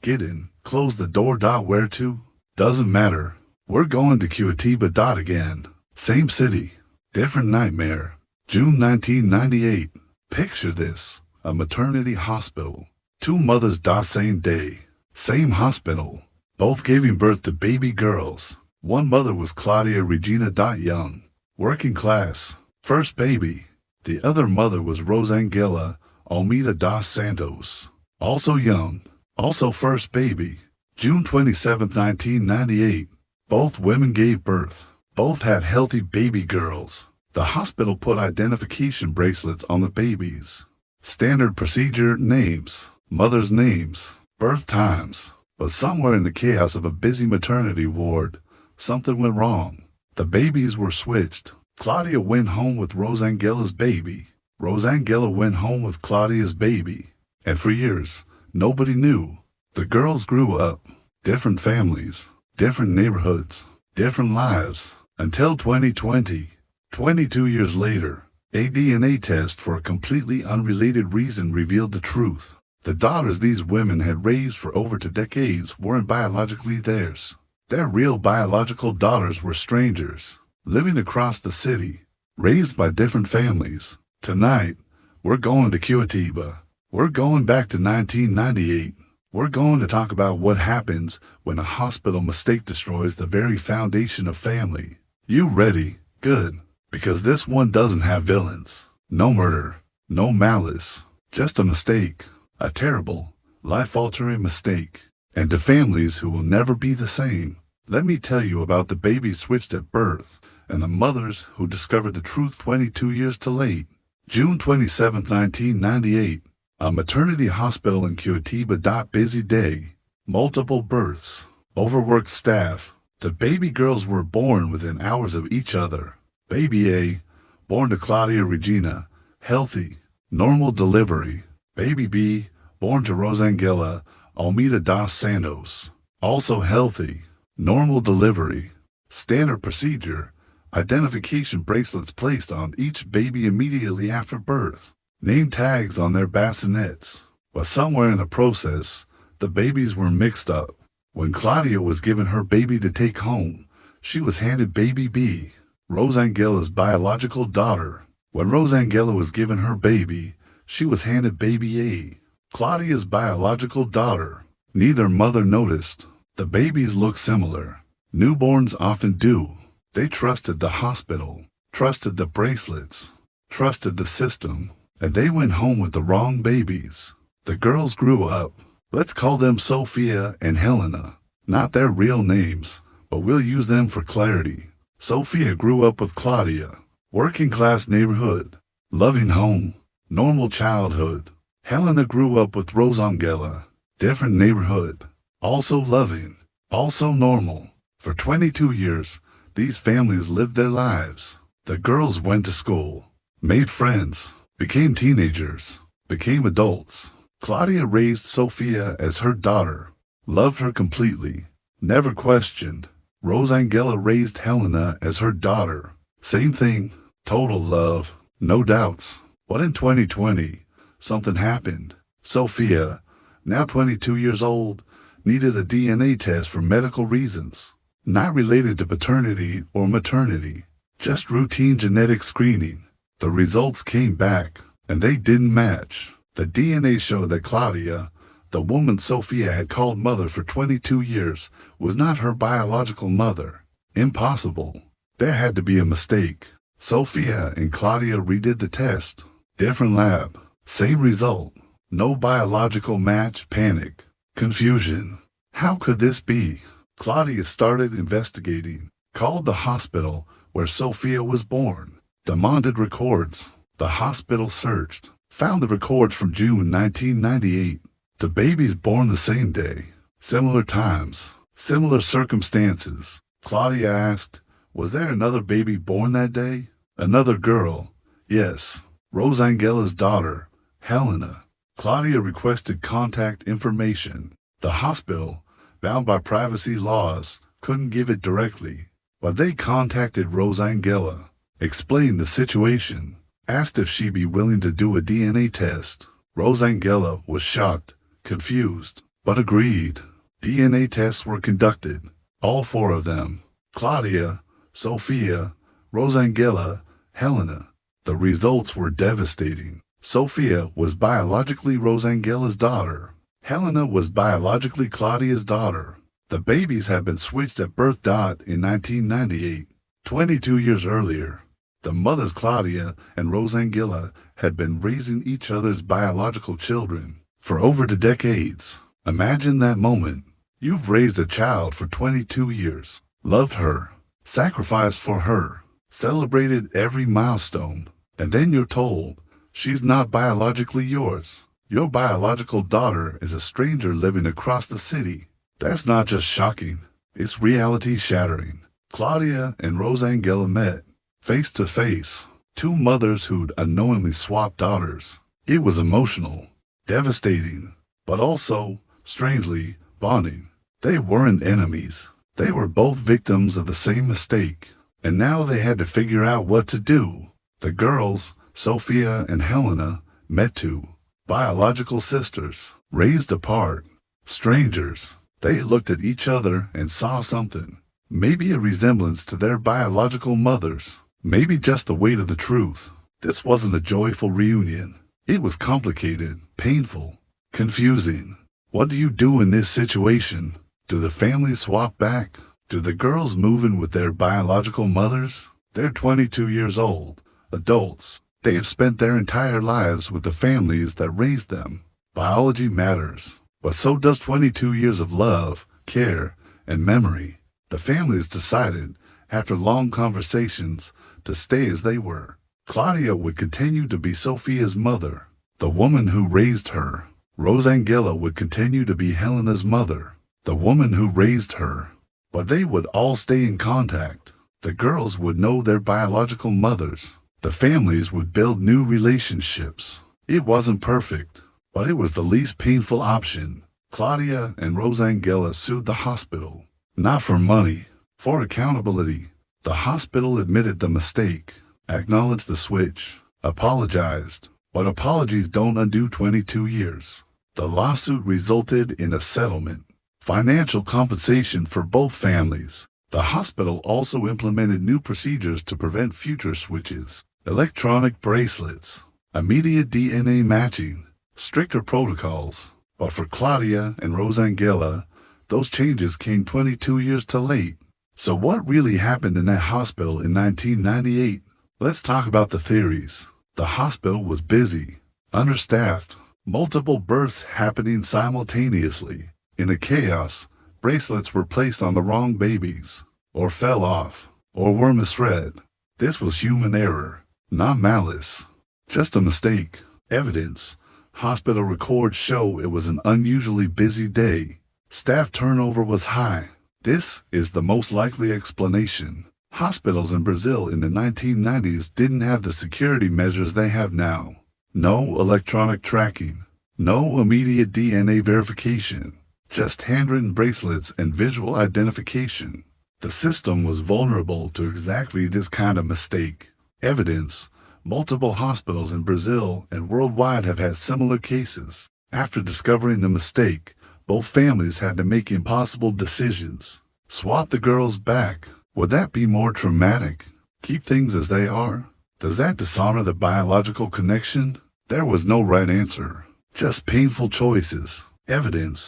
Get in. Close the door. Where to? Doesn't matter. We're going to Curitiba. Again. Same city. Different nightmare. June 1998. Picture this. A maternity hospital. Two mothers. Same day. Same hospital. Both giving birth to baby girls. One mother was Claudia Regina. Young. Working class. First baby. The other mother was Rosangela Almeida dos Santos. Also young. Also first baby. June 27, 1998. Both women gave birth. Both had healthy baby girls. The hospital put identification bracelets on the babies. Standard procedure: names, mothers' names, birth times. But somewhere in the chaos of a busy maternity ward, something went wrong. The babies were switched. Claudia went home with Rosangela's baby. Rosangela went home with Claudia's baby. And for years, nobody knew. The girls grew up. Different families, different neighborhoods, different lives. Until 2020. 22 years later, a DNA test for a completely unrelated reason revealed the truth. The daughters these women had raised for over 2 decades weren't biologically theirs. Their real biological daughters were strangers, living across the city, raised by different families. Tonight, we're going to Curitiba. We're going back to 1998. We're going to talk about what happens when a hospital mistake destroys the very foundation of family. You ready? Good. Because this one doesn't have villains. No murder. No malice. Just a mistake. A terrible, life-altering mistake. And to families who will never be the same. Let me tell you about the babies switched at birth and the mothers who discovered the truth 22 years too late. June 27, 1998. A maternity hospital in Curitiba. Busy day. Multiple births. Overworked staff. The baby girls were born within hours of each other. Baby A, born to Claudia Regina, healthy, normal delivery. Baby B, born to Rosangela Almeida dos Santos, also healthy, normal delivery. Standard procedure: identification bracelets placed on each baby immediately after birth. Name tags on their bassinets. But somewhere in the process, the babies were mixed up. When Claudia was given her baby to take home, she was handed baby B, Rosangela's biological daughter. When Rosangela was given her baby, she was handed baby A, Claudia's biological daughter. Neither mother noticed. The babies looked similar. Newborns often do. They trusted the hospital, trusted the bracelets, trusted the system, and they went home with the wrong babies. The girls grew up. Let's call them Sophia and Helena. Not their real names, but we'll use them for clarity. Sophia grew up with Claudia. Working class neighborhood. Loving home. Normal childhood. Helena grew up with Rosangela. Different neighborhood. Also loving. Also normal. For 22 years, these families lived their lives. The girls went to school, made friends, became teenagers, became adults. Claudia raised Sophia as her daughter, loved her completely, never questioned. Rosangela raised Helena as her daughter. Same thing, total love, no doubts. But in 2020, something happened. Sophia, now 22 years old, needed a DNA test for medical reasons. Not related to paternity or maternity, just routine genetic screening. The results came back, and they didn't match. The DNA showed that Claudia, the woman Sophia had called mother for 22 years, was not her biological mother. Impossible. There had to be a mistake. Sophia and Claudia redid the test. Different lab. Same result. No biological match. Panic. Confusion. How could this be? Claudia started investigating, called the hospital where Sophia was born, demanded records. The hospital searched, found the records from June 1998. The babies born the same day, similar times, similar circumstances. Claudia asked, was there another baby born that day? Another girl? Yes, Rosangela's daughter, Helena. Claudia requested contact information. The hospital, bound by privacy laws, couldn't give it directly, but they contacted Rosangela, explained the situation, asked if she'd be willing to do a DNA test. Rosangela was shocked, confused, but agreed. DNA tests were conducted, all four of them: Claudia, Sophia, Rosangela, Helena. The results were devastating. Sophia was biologically Rosangela's daughter. Helena was biologically Claudia's daughter. The babies had been switched at birth. In 1998, 22 years earlier, the mothers Claudia and Rosangela had been raising each other's biological children for over 2 decades. Imagine that moment. You've raised a child for 22 years, loved her, sacrificed for her, celebrated every milestone, and then you're told she's not biologically yours. Your biological daughter is a stranger living across the city. That's not just shocking, it's reality-shattering. Claudia and Rosangela met, face to face, two mothers who'd unknowingly swapped daughters. It was emotional, devastating, but also, strangely, bonding. They weren't enemies. They were both victims of the same mistake, and now they had to figure out what to do. The girls, Sophia and Helena, met two biological sisters, raised apart, strangers. They looked at each other and saw something, maybe a resemblance to their biological mothers, maybe just the weight of the truth. This wasn't a joyful reunion. It was complicated, painful, confusing. What do you do in this situation? Do the families swap back? Do the girls move in with their biological mothers? They're 22 years old, adults. They have spent their entire lives with the families that raised them. Biology matters, but so does 22 years of love, care, and memory. The families decided, after long conversations, to stay as they were. Claudia would continue to be Sophia's mother, the woman who raised her. Rosangela would continue to be Helena's mother, the woman who raised her. But they would all stay in contact. The girls would know their biological mothers. The families would build new relationships. It wasn't perfect, but it was the least painful option. Claudia and Rosangela sued the hospital, not for money, for accountability. The hospital admitted the mistake, acknowledged the switch, apologized, but apologies don't undo 22 years. The lawsuit resulted in a settlement, financial compensation for both families. The hospital also implemented new procedures to prevent future switches: electronic bracelets, immediate DNA matching, stricter protocols. But for Claudia and Rosangela, those changes came 22 years too late. So what really happened in that hospital in 1998? Let's talk about the theories. The hospital was busy, understaffed, multiple births happening simultaneously. In the chaos, bracelets were placed on the wrong babies, or fell off, or were misread. This was human error, not malice, just a mistake. Evidence: hospital records show it was an unusually busy day. Staff turnover was high. This is the most likely explanation. Hospitals in Brazil in the 1990s didn't have the security measures they have now. No electronic tracking, no immediate DNA verification, just handwritten bracelets and visual identification. The system was vulnerable to exactly this kind of mistake. Evidence: multiple hospitals in Brazil and worldwide have had similar cases. After discovering the mistake, both families had to make impossible decisions. Swap the girls back. Would that be more traumatic? Keep things as they are? Does that dishonor the biological connection? There was no right answer, just painful choices. Evidence: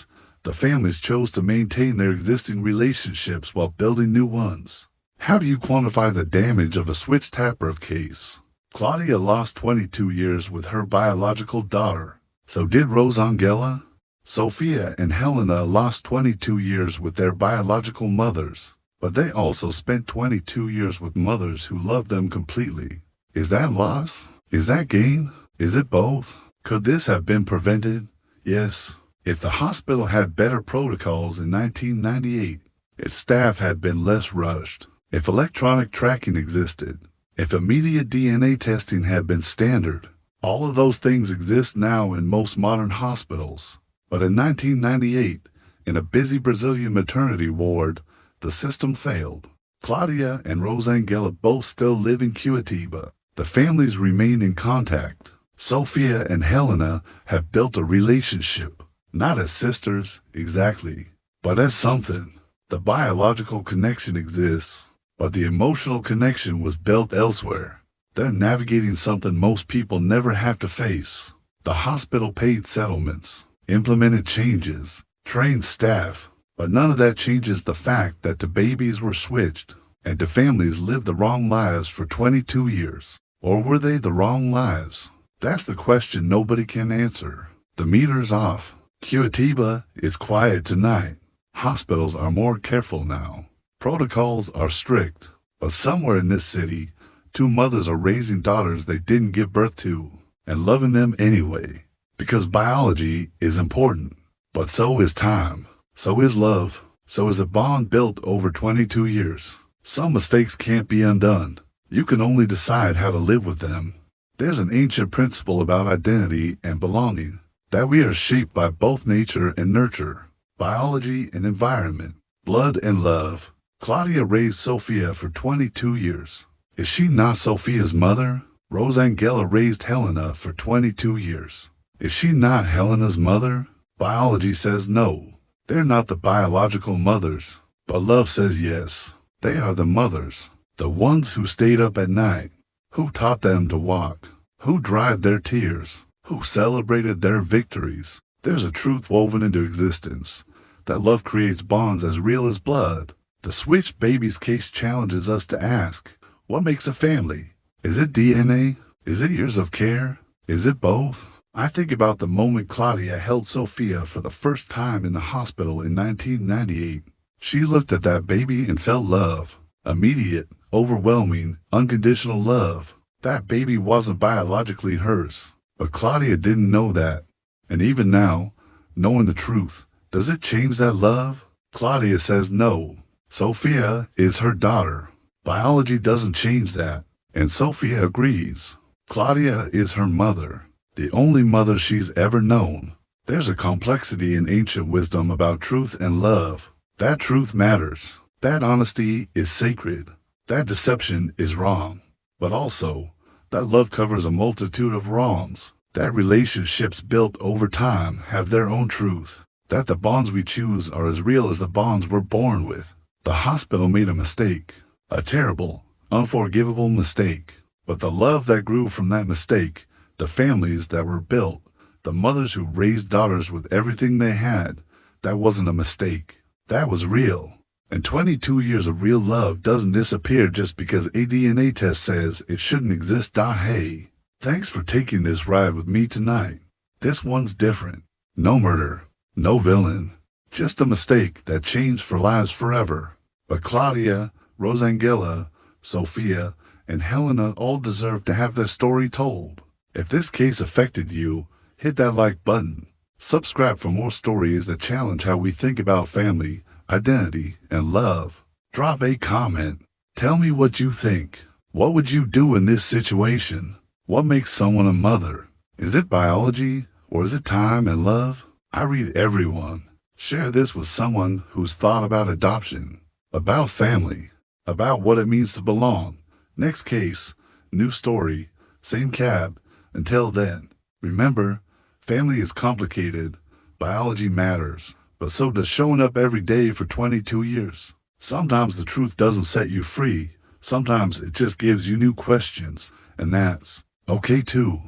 the families chose to maintain their existing relationships while building new ones. How do you quantify the damage of a switched birth case? Claudia lost 22 years with her biological daughter. So did Rosangela. Sophia and Helena lost 22 years with their biological mothers, but they also spent 22 years with mothers who loved them completely. Is that loss? Is that gain? Is it both? Could this have been prevented? Yes. If the hospital had better protocols in 1998, if staff had been less rushed, if electronic tracking existed, if immediate DNA testing had been standard. All of those things exist now in most modern hospitals. But in 1998, in a busy Brazilian maternity ward, the system failed. Claudia and Rosangela both still live in Curitiba. The families remain in contact. Sophia and Helena have built a relationship. Not as sisters, exactly, but as something. The biological connection exists, but the emotional connection was built elsewhere. They're navigating something most people never have to face. The hospital paid settlements, implemented changes, trained staff, but none of that changes the fact that the babies were switched, and the families lived the wrong lives for 22 years. Or were they the wrong lives? That's the question nobody can answer. The meter's off. Curitiba is quiet tonight. Hospitals are more careful now. Protocols are strict. But somewhere in this city, two mothers are raising daughters they didn't give birth to, and loving them anyway. Because biology is important. But so is time. So is love. So is a bond built over 22 years. Some mistakes can't be undone. You can only decide how to live with them. There's an ancient principle about identity and belonging, that we are shaped by both nature and nurture, biology and environment, blood and love. Claudia raised Sophia for 22 years. Is she not Sophia's mother? Rosangela raised Helena for 22 years. Is she not Helena's mother? Biology says no. They're not the biological mothers, but love says yes. They are the mothers, the ones who stayed up at night, who taught them to walk, who dried their tears, who celebrated their victories. There's a truth woven into existence, that love creates bonds as real as blood. The switched babies case challenges us to ask, what makes a family? Is it DNA? Is it years of care? Is it both? I think about the moment Claudia held Sophia for the first time in the hospital in 1998. She looked at that baby and felt love. Immediate, overwhelming, unconditional love. That baby wasn't biologically hers. But Claudia didn't know that. And even now, knowing the truth, does it change that love? Claudia says no. Sophia is her daughter. Biology doesn't change that. And Sophia agrees. Claudia is her mother, the only mother she's ever known. There's a complexity in ancient wisdom about truth and love. That truth matters. That honesty is sacred. That deception is wrong. But also, that love covers a multitude of wrongs. That relationships built over time have their own truth. That the bonds we choose are as real as the bonds we're born with. The hospital made a mistake. A terrible, unforgivable mistake. But the love that grew from that mistake, the families that were built, the mothers who raised daughters with everything they had, that wasn't a mistake. That was real. And 22 years of real love doesn't disappear just because a DNA test says it shouldn't exist. Hey, thanks for taking this ride with me tonight. This one's different. No murder, no villain, just a mistake that changed for lives forever. But Claudia, Rosangela, Sophia, and Helena all deserve to have their story told. If this case affected you, hit that like button. Subscribe for more stories that challenge how we think about family, identity, and love. Drop a comment. Tell me what you think. What would you do in this situation? What makes someone a mother? Is it biology, or is it time and love? I read everyone. Share this with someone who's thought about adoption, about family, about what it means to belong. Next case, new story, same cab. Until then, remember, family is complicated, biology matters, but so does showing up every day for 22 years. Sometimes the truth doesn't set you free, sometimes it just gives you new questions, and that's okay too.